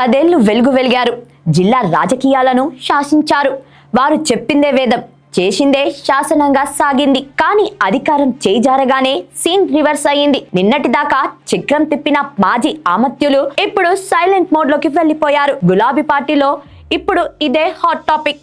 10 ఏళ్లు వెలిగారు. జిల్లా రాజకీయాలను శాసించారు. వారు చెప్పిందే వేదం, చేసిందే శాసనంగా సాగింది. కానీ అధికారం చేజారగానే సీన్ రివర్స్ అయ్యింది. నిన్నటిదాకా చక్రం తిప్పిన మాజీ అమాత్యులు ఇప్పుడు సైలెంట్ మోడ్ లోకి వెళ్లిపోయారు. గులాబీ పార్టీలో ఇప్పుడు ఇదే హాట్ టాపిక్.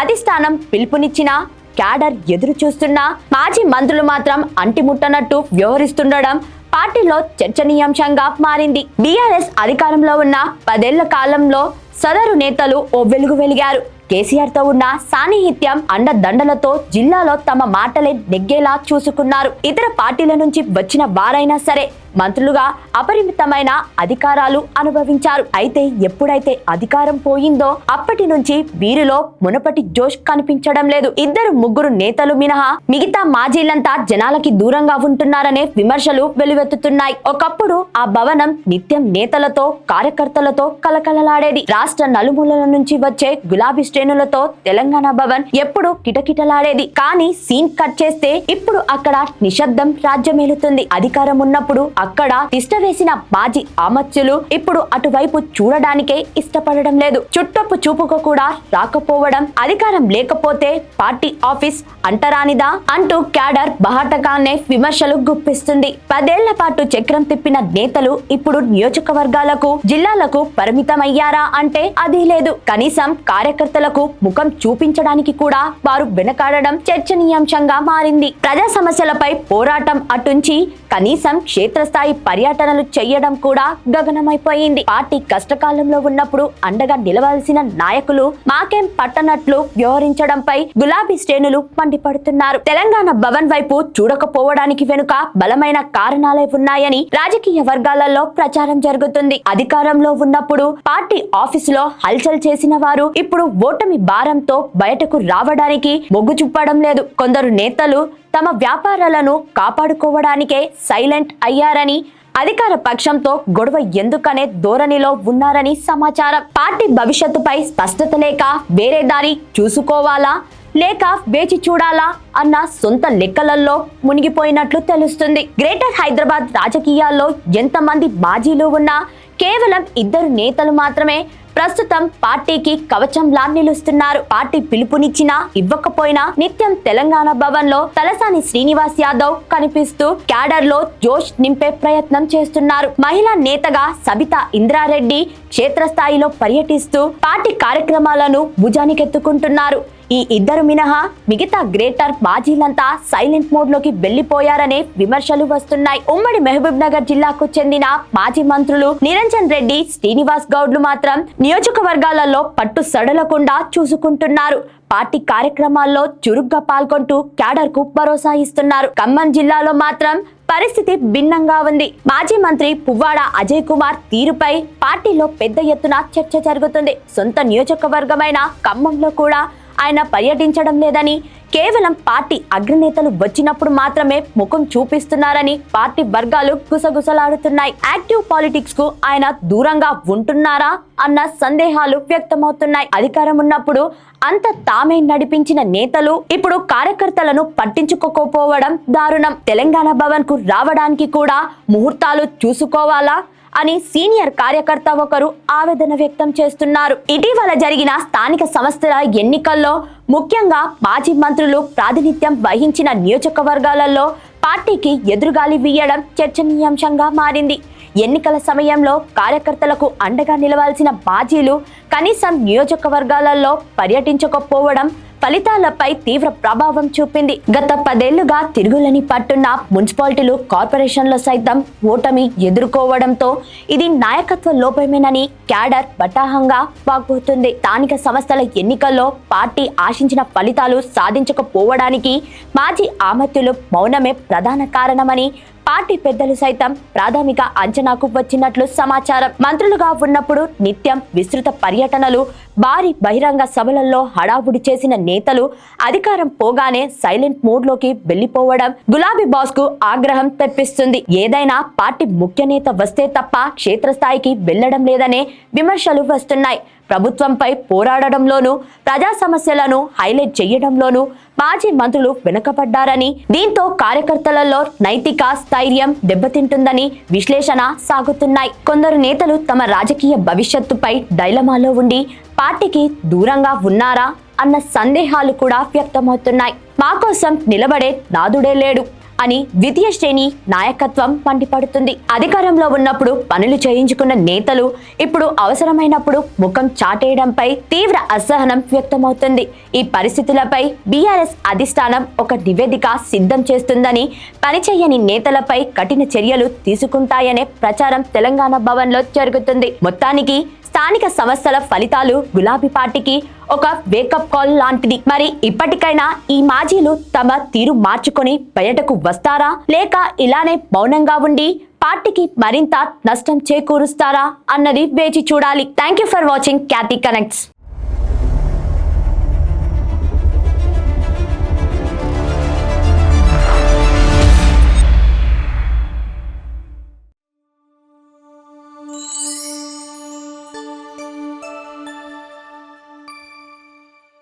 అధిష్టానం పిలుపునిచ్చిన క్యాడర్ ఎదురు చూస్తున్నా మాజీ మంత్రులు మాత్రం అంటిముట్టనట్టు వ్యవహరిస్తుండడం పార్టీలో చర్చనీయాంశంగా మారింది. బీఆర్ఎస్ అధికారంలో ఉన్న 10 ఏళ్ల కాలంలో సదరు నేతలు ఓ వెలిగారు. కేసీఆర్ తో ఉన్న సాన్నిహిత్యం, అండదండలతో జిల్లాలో తమ మాటలే నెగ్గేలా చూసుకున్నారు. ఇతర పార్టీల నుంచి వచ్చిన వారైనా సరే మంత్రులుగా అపరిమితమైన అధికారాలు అనుభవించారు. అయితే ఎప్పుడైతే అధికారం పోయిందో అప్పటి నుంచి వీరిలో మునపటి జోష్ కనిపించడం లేదు. 2-3 నేతలు మినహా మిగతా మాజీలంతా జనాలకి దూరంగా ఉంటున్నారనే విమర్శలు వెలువెత్తుతున్నాయి. ఒకప్పుడు ఆ భవనం నిత్యం నేతలతో, కార్యకర్తలతో కలకలలాడేది. రాష్ట్ర నలుమూలల నుంచి వచ్చే గులాబీ శ్రేణులతో తెలంగాణ భవన్ ఎప్పుడు కిటకిటలాడేది. కానీ సీన్ కట్ చేస్తే ఇప్పుడు అక్కడ నిశ్శబ్దం రాజ్యమేలుతుంది. అధికారం ఉన్నప్పుడు అక్కడ తిష్ట వేసిన మాజీ అమాత్యులు ఇప్పుడు అటువైపు చూడడానికే ఇష్టపడడం లేదు. చుట్టపు చూపుకు కూడా రాకపోవడం, అధికారం లేకపోతే పార్టీ ఆఫీస్ అంటరానిదా అంటూ క్యాడర్ బహాటకాన్నే విమర్శలు గుప్పిస్తుంది. 10 ఏళ్ల పాటు చక్రం తిప్పిన నేతలు ఇప్పుడు నియోజకవర్గాలకు, జిల్లాలకు పరిమితమయ్యారా అంటే అది లేదు. కనీసం కార్యకర్తలకు ముఖం చూపించడానికి కూడా వారు వెనకాడడం చర్చనీయాంశంగా మారింది. ప్రజా సమస్యలపై పోరాటం అటుంచి కనీసం క్షేత్రస్థాయి పర్యటనలు చేయడం కూడా గగనమైపోయింది. పార్టీ కష్టకాలంలో ఉన్నప్పుడు అండగా నిలవాల్సిన నాయకులు మాకేం పట్టనట్లు వ్యవహరించడంపై గులాబీ శ్రేణులు మండిపడుతున్నారు. తెలంగాణ భవన్ వైపు చూడకపోవడానికి వెనుక బలమైన కారణాలే ఉన్నాయని రాజకీయ వర్గాలలో ప్రచారం జరుగుతుంది. అధికారంలో ఉన్నప్పుడు పార్టీ ఆఫీసులో హల్చల్ చేసిన వారు ఇప్పుడు ఓటమి భారంతో బయటకు రావడానికి మొగ్గు చూపడం లేదు. కొందరు నేతలు తమ వ్యాపారాలను కాపాడుకోవడానికే సైలెంట్ అయ్యారని, అధికార పక్షంతో గొడవ ఎందుకనే ధోరణిలో ఉన్నారని సమాచారం. పార్టీ భవిష్యత్తుపై స్పష్టత లేక వేరే దారి చూసుకోవాలా లేక వేచి చూడాలా అన్న సొంత లెక్కలలో మునిగిపోయినట్లు తెలుస్తుంది. గ్రేటర్ హైదరాబాద్ రాజకీయాల్లో ఎంతమంది మాజీలు ఉన్నా కేవలం 2 నేతలు మాత్రమే ప్రస్తుతం పార్టీకి కవచంలా నిలుస్తున్నారు. పార్టీ పిలుపునిచ్చినా ఇవ్వకపోయినా నిత్యం తెలంగాణ భవన్ లో తలసాని శ్రీనివాస్ యాదవ్ కనిపిస్తూ క్యాడర్ లో జోష్ నింపే ప్రయత్నం చేస్తున్నారు. మహిళా నేతగా సబితా ఇంద్రారెడ్డి క్షేత్రస్థాయిలో పర్యటిస్తూ పార్టీ కార్యక్రమాలను భుజానికెత్తుకుంటున్నారు. ఈ 2 మినహా మిగతా గ్రేటర్ మాజీలంతా సైలెంట్ మోడ్ లోకి వెళ్లిపోయారనే విమర్శలు వస్తున్నాయి. ఉమ్మడి మహబూబ్ నగర్ జిల్లాకు చెందిన మాజీ మంత్రులు నిరంజన్ రెడ్డి, శ్రీనివాస్ గౌడ్లు మాత్రం నియోజకవర్గాలలో పట్టు సడలకుండా చూసుకుంటున్నారు. పార్టీ కార్యక్రమాల్లో చురుగ్గా పాల్గొంటూ క్యాడర్ కు భరోసా ఇస్తున్నారు. ఖమ్మం జిల్లాలో మాత్రం పరిస్థితి భిన్నంగా ఉంది. మాజీ మంత్రి పువ్వాడ అజయ్ కుమార్ తీరుపై పార్టీలో పెద్ద ఎత్తున చర్చ జరుగుతుంది. సొంత నియోజకవర్గమైన ఖమ్మంలో కూడా ఆయన పర్యటించడం లేదని, కేవలం పార్టీ అగ్రనేతలు వచ్చినప్పుడు మాత్రమే ముఖం చూపిస్తున్నారని పార్టీ వర్గాలు గుసగుసలాడుతున్నాయి. యాక్టివ్ పాలిటిక్స్ కు ఆయన దూరంగా ఉంటున్నారా అన్న సందేహాలు వ్యక్తమవుతున్నాయి. అధికారం ఉన్నప్పుడు అంత తామే నడిపించిన నేతలు ఇప్పుడు కార్యకర్తలను పట్టించుకోకపోవడం దారుణం. తెలంగాణ భవన్ కు రావడానికి కూడా ముహూర్తాలు చూసుకోవాలా అని సీనియర్ కార్యకర్త ఒకరు ఆవేదన వ్యక్తం చేస్తున్నారు. ఇటీవల జరిగిన స్థానిక సంస్థల ఎన్నికల్లో ముఖ్యంగా మాజీ మంత్రులు ప్రాతినిధ్యం వహించిన నియోజకవర్గాలలో పార్టీకి ఎదురుగాలి వీయడం చర్చనీయాంశంగా మారింది. ఎన్నికల సమయంలో కార్యకర్తలకు అండగా నిలవాల్సిన మాజీలు కనీసం నియోజకవర్గాలలో పర్యటించకపోవడం ఫలితాలపై తీవ్ర ప్రభావం చూపింది. గత 10 ఏళ్లుగా తిరుగులని పట్టున్న మున్సిపాలిటీలు, కార్పొరేషన్లో సైతం ఓటమి ఎదుర్కోవడంతో ఇది నాయకత్వ లోపమేనని క్యాడర్ బటాహంగా వాగ్బోతుంది. స్థానిక సంస్థల ఎన్నికల్లో పార్టీ ఆశించిన ఫలితాలు సాధించకపోవడానికి మాజీ అమాత్యులు మౌనమే ప్రధాన కారణమని పార్టీ పెద్దలు సైతం ప్రాథమిక అంచనాకు వచ్చినట్లు సమాచారం. మంత్రులుగా ఉన్నప్పుడు నిత్యం విస్తృత పర్యటనలు, భారీ బహిరంగ సభలలో హడావుడి చేసిన నేతలు అధికారం పోగానే సైలెంట్ మోడ్ లోకి వెళ్లిపోవడం గులాబీ బాస్ కు ఆగ్రహం తెప్పిస్తుంది. ఏదైనా పార్టీ ముఖ్య నేత వస్తే తప్ప క్షేత్రస్థాయికి వెళ్లడం లేదనే విమర్శలు వస్తున్నాయి. ప్రభుత్వంపై పోరాడడంలోనూ ప్రజా సమస్యలను హైలైట్ చేయడంలోనూ మాజీ మంత్రులు వెనుకబడ్డారని, దీంతో కార్యకర్తలలో నైతిక స్థైర్యం దెబ్బతింటుందని విశ్లేషణ సాగుతున్నాయి. కొందరు నేతలు తమ రాజకీయ భవిష్యత్తుపై డైలమాలో ఉండి పార్టీకి దూరంగా ఉన్నారా అన్న సందేహాలు కూడా వ్యక్తమవుతున్నాయి. మా కోసం నిలబడే నాదుడే లేడు అని ద్వితీయ శ్రేణి నాయకత్వం మండిపడుతుంది. అధికారంలో ఉన్నప్పుడు పనులు చేయించుకున్న నేతలు ఇప్పుడు అవసరమైనప్పుడు ముఖం చాటేయడంపై తీవ్ర అసహనం వ్యక్తమవుతుంది. ఈ పరిస్థితులపై బీఆర్ఎస్ అధిష్టానం ఒక నివేదిక సిద్ధం చేస్తుందని, పనిచేయని నేతలపై కఠిన చర్యలు తీసుకుంటాయనే ప్రచారం తెలంగాణ భవన్లో జరుగుతుంది. మొత్తానికి స్థానిక సంస్థల ఫలితాలు గులాబీ పార్టీకి ఒక వేకప్ కాల్ లాంటిది. మరి ఇప్పటికైనా ఈ మాజీలు తమ తీరు మార్చుకొని బయటకు వస్తారా, లేక ఇలానే మౌనంగా ఉండి పార్టీకి మరింత నష్టం చేకూరుస్తారా అన్నది వేచి చూడాలి. Thank you for watching Khyati connects.